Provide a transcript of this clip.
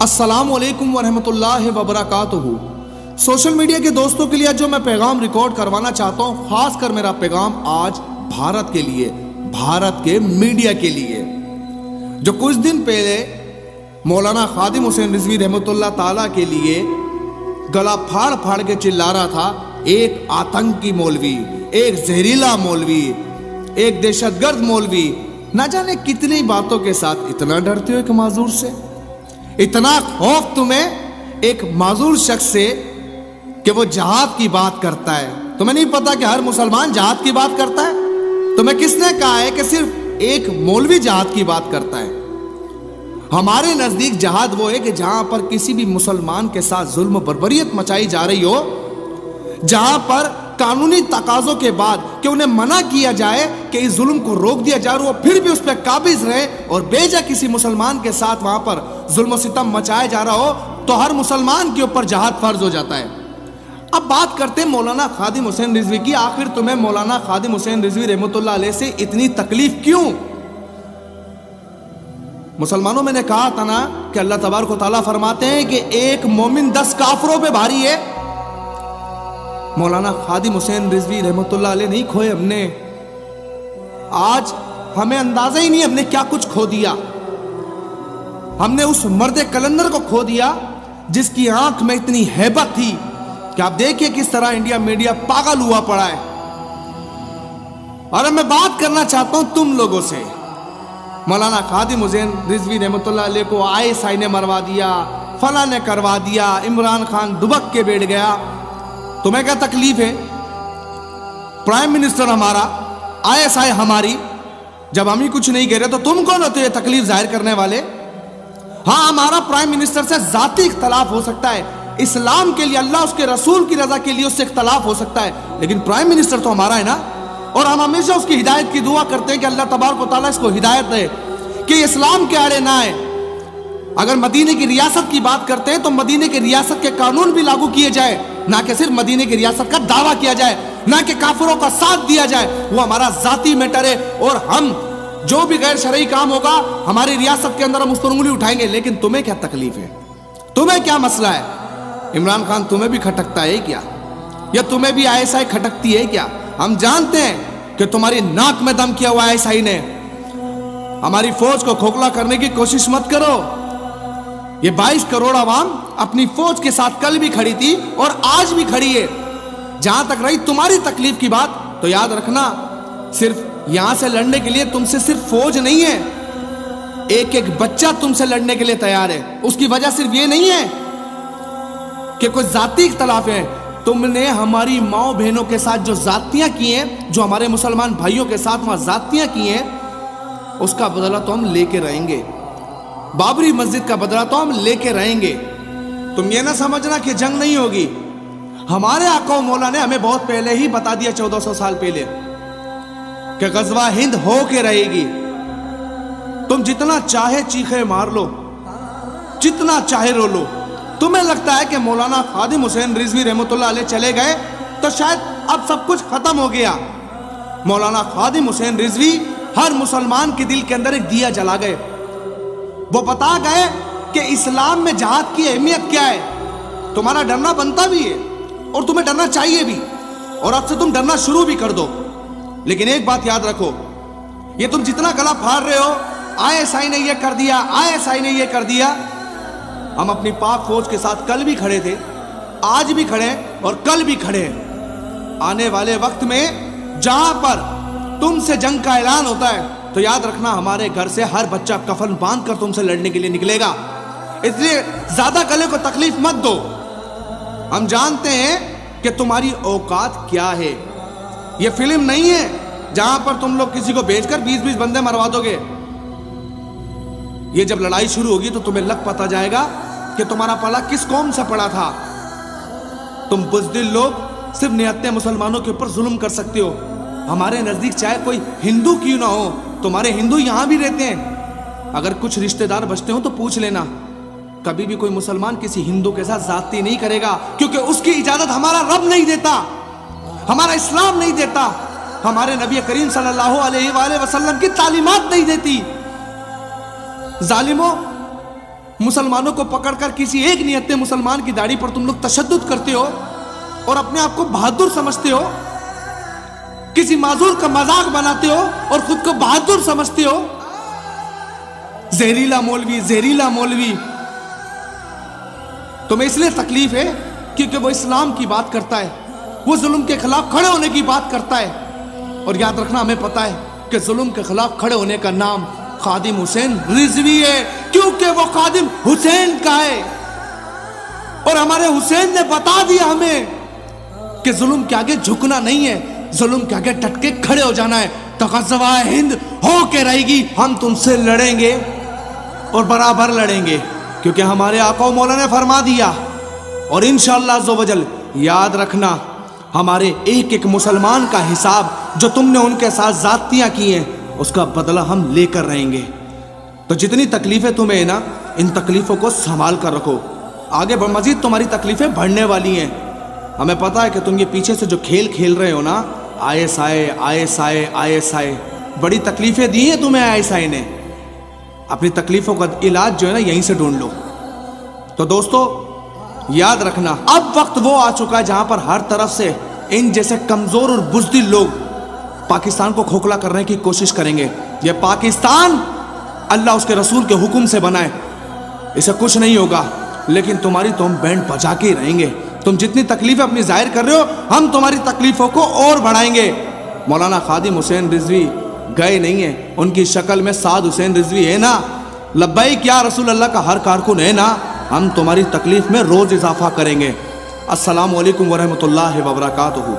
अस्सलामुअलैकुम वरहमतुल्लाहि वबरकातुहू। Social media के दोस्तों के लिए जो मैं पैगाम रिकॉर्ड करवाना चाहता हूँ, खासकर मेरा पैगाम आज भारत के लिए, भारत के मीडिया के लिए, जो कुछ दिन पहले मौलाना खादिम हुसैन रिजवी रहमतुल्लाह ताला के लिए गला फाड़ फाड़ के चिल्ला रहा था। एक आतंकी मौलवी, एक जहरीला मौलवी, एक दहशतगर्द मौलवी, ना जाने कितनी बातों के साथ इतना डरते हो एक माजूर से, इतना खौफ तुम्हें एक माजूर शख्स से कि वो जहाद की बात करता है। तुम्हें नहीं पता कि हर मुसलमान जहाद की बात करता है? तुम्हें किसने कहा है कि सिर्फ एक मौलवी जहाद की बात करता है? हमारे नजदीक जहाद वो है कि जहां पर किसी भी मुसलमान के साथ जुल्म बर्बरियत मचाई जा रही हो, जहां पर कानूनी तकाजों के बाद कि उन्हें मना किया जाए कि इस जुल्म को रोक दिया जा रहा हो, फिर भी उस पर काबिज रहे और बेजा किसी मुसलमान के साथ वहां पर जुल्म सितम मचाया जा रहा हो, तो हर मुसलमान के ऊपर जहाद फर्ज हो जाता है। अब बात करते हैं मौलाना खादिम हुसैन रिजवी की। आखिर तुम्हें मौलाना खादिम हुसैन रिजवी रहमतुल्लाह अलैह से इतनी तकलीफ क्यों? मुसलमानों, मैंने कहा था ना कि अल्लाह तबारक व तआला फरमाते हैं कि एक मोमिन 10 काफरों पे भारी है। मौलाना खादिम हुसैन रिजवी रहमतुल्लाह अलैह नहीं खोए हमने। आज हमें अंदाजा ही नहीं हमने क्या कुछ खो दिया। हमने उस मर्द कलंदर को खो दिया जिसकी आंख में इतनी हैबत थी कि आप देखिए किस तरह इंडिया मीडिया पागल हुआ पड़ा है। और मैं बात करना चाहता हूं तुम लोगों से। मौलाना खादिम हुसैन रिजवी रहमतुल्लाह अलैह को ISI ने मरवा दिया, फला ने करवा दिया, इमरान खान दुबक के बैठ गया। तुम्हें क्या तकलीफ है? प्राइम मिनिस्टर हमारा, ISI हमारी, जब हम ही कुछ नहीं कह रहे तो तुम कौन होते हो तकलीफ जाहिर करने वाले? हाँ, हमारा प्राइम मिनिस्टर से जाती इख्तलाफ हो सकता है, इस्लाम के लिए, अल्लाह उसके रसूल की रजा के लिए उससे इख्तलाफ हो सकता है, लेकिन प्राइम मिनिस्टर तो हमारा है ना। और हम हमेशा उसकी हिदायत की दुआ करते हैं कि अल्लाह तबारक व तआला इसको हिदायत दे कि इस्लाम के आड़े ना आए। अगर मदीने की रियासत की बात करते हैं तो मदीने की रियासत के कानून भी लागू किए जाए, ना कि सिर्फ मदीने की रियासत का दावा किया जाए, ना कि काफिरों का साथ दिया जाए। वो हमारा जाती मैटर है और हम जो भी गैर शरई काम होगा हमारी रियासत के अंदर हम उस पर उंगली उठाएंगे। लेकिन तुम्हें क्या तकलीफ है? तुम्हें क्या मसला है? इमरान खान तुम्हें भी खटकता है क्या? या तुम्हें भी ISI खटकती है क्या? हम जानते हैं कि तुम्हारी नाक में दम किया हुआ ISI ने। हमारी फौज को खोखला करने की कोशिश मत करो। ये 22 करोड़ आवाम अपनी फौज के साथ कल भी खड़ी थी और आज भी खड़ी है। जहां तक रही तुम्हारी तकलीफ की बात, तो याद रखना, सिर्फ यहां से लड़ने के लिए तुमसे सिर्फ फौज नहीं है, एक एक बच्चा तुमसे लड़ने के लिए तैयार है। उसकी वजह सिर्फ ये नहीं है कि कोई जाती इख्तलाफ है। तुमने हमारी माओ बहनों के साथ जो जातियां की हैं, जो हमारे मुसलमान भाइयों के साथ वहां जातियां की हैं, उसका बदला तो हम लेके रहेंगे। बाबरी मस्जिद का बदला तो हम लेके रहेंगे। तुम ये ना समझना कि जंग नहीं होगी। हमारे आका मौला ने हमें बहुत पहले ही बता दिया, 1400 साल पहले, कि गजवा हिंद हो के रहेगी। तुम जितना चाहे चीखे मार लो, जितना चाहे रो लो। तुम्हें लगता है कि मौलाना खादिम हुसैन रिजवी रहमतुल्लाह अलैह चले गए तो शायद अब सब कुछ खत्म हो गया। मौलाना खादिम हुसैन रिजवी हर मुसलमान के दिल के अंदर एक दिया जला गए। वो बता गए कि इस्लाम में जहाद की अहमियत क्या है। तुम्हारा डरना बनता भी है और तुम्हें डरना चाहिए भी, और अब से तुम डरना शुरू भी कर दो। लेकिन एक बात याद रखो, ये तुम जितना गला फाड़ रहे हो, ISI ने ये कर दिया, ISI ने ये कर दिया, हम अपनी पाक फौज के साथ कल भी खड़े थे, आज भी खड़े और कल भी खड़े हैं। आने वाले वक्त में जहां पर तुमसे जंग का ऐलान होता है तो याद रखना, हमारे घर से हर बच्चा कफन बांध कर तुमसे लड़ने के लिए निकलेगा। इसलिए ज्यादा गले को तकलीफ मत दो। हम जानते हैं कि तुम्हारी औकात क्या है। यह फिल्म नहीं है जहां पर तुम लोग किसी को भेजकर 20-20 बंदे मरवा दोगे। ये जब लड़ाई शुरू होगी तो तुम्हें लग पता जाएगा कि तुम्हारा पला किस कौम से पड़ा था। तुम बुज़दिल लोग सिर्फ निहत्ते मुसलमानों के ऊपर जुल्म कर सकते हो। हमारे नजदीक चाहे कोई हिंदू क्यों ना हो, तुम्हारे हिंदू यहां भी रहते हैं। अगर कुछ रिश्तेदार बचते हो तो पूछ लेना, कभी भी कोई मुसलमान किसी हिंदू के साथ जाती नहीं करेगा, क्योंकि उसकी इजाजत हमारा रब नहीं देता, हमारा इस्लाम नहीं देता, हमारे नबी करीम सल्लल्लाहु अलैहि वसल्लम की तालीमात नहीं देती। जालिमों, मुसलमानों को पकड़कर किसी एक नियत्ते मुसलमान की दाढ़ी पर तुम लोग तशद्दुद करते हो और अपने आप को बहादुर समझते हो, किसी माजूर का मजाक बनाते हो और खुद को बहादुर समझते हो। जहरीला मौलवी, जहरीला मौलवी। तुम्हें इसलिए तकलीफ है क्योंकि वो इस्लाम की बात करता है, वो जुल्म के खिलाफ खड़े होने की बात करता है। और याद रखना, हमें पता है कि जुल्म के खिलाफ खड़े होने का नाम खादिम हुसैन रिजवी है, क्योंकि वो खादिम हुसैन का है। और हमारे हुसैन ने बता दिया हमें कि जुल्म के आगे झुकना नहीं है, जुल्म के आगे डट के खड़े हो जाना है। तो ग़ज़वा हिंद हो के रहेगी, हम तुमसे लड़ेंगे और बराबर लड़ेंगे, क्योंकि हमारे आका मौला ने फरमा दिया। और इंशाअल्लाह अज़्ज़ व जल याद रखना, हमारे एक एक मुसलमान का हिसाब जो तुमने उनके साथ ज़ातियाँ की हैं, उसका बदला हम लेकर रहेंगे। तो जितनी तकलीफ़ें तुम्हें है ना, इन तकलीफ़ों को संभाल कर रखो। आगे मज़ीद तुम्हारी तकलीफ़ें बढ़ने वाली हैं। हमें पता है कि तुम ये पीछे से जो खेल खेल रहे हो ना, ISI ISI ISI, बड़ी तकलीफ़ें दी हैं तुम्हें ISI ने। अपनी तकलीफ़ों का इलाज जो है ना यहीं से ढूंढ लो। तो दोस्तों याद रखना, अब वक्त वो आ चुका है जहां पर हर तरफ से इन जैसे कमज़ोर और बुज़दिल लोग पाकिस्तान को खोखला करने की कोशिश करेंगे। ये पाकिस्तान अल्लाह उसके रसूल के हुक्म से बना है, इसे कुछ नहीं होगा, लेकिन तुम्हारी तो हम बैंड बजा के ही रहेंगे। तुम जितनी तकलीफ़ें अपनी जाहिर कर रहे हो, हम तुम्हारी तकलीफ़ों को और बढ़ाएंगे। मौलाना खादिम हुसैन रिजवी गए नहीं है, उनकी शक्ल में साद हुसैन रिजवी है ना। लब्बैक या रसूल अल्लाह का हर कारकुन है ना। हम तुम्हारी तकलीफ़ में रोज़ इजाफा करेंगे। अस्सलामु अलैकुम वरहमतुल्लाहि व बरकातुहू।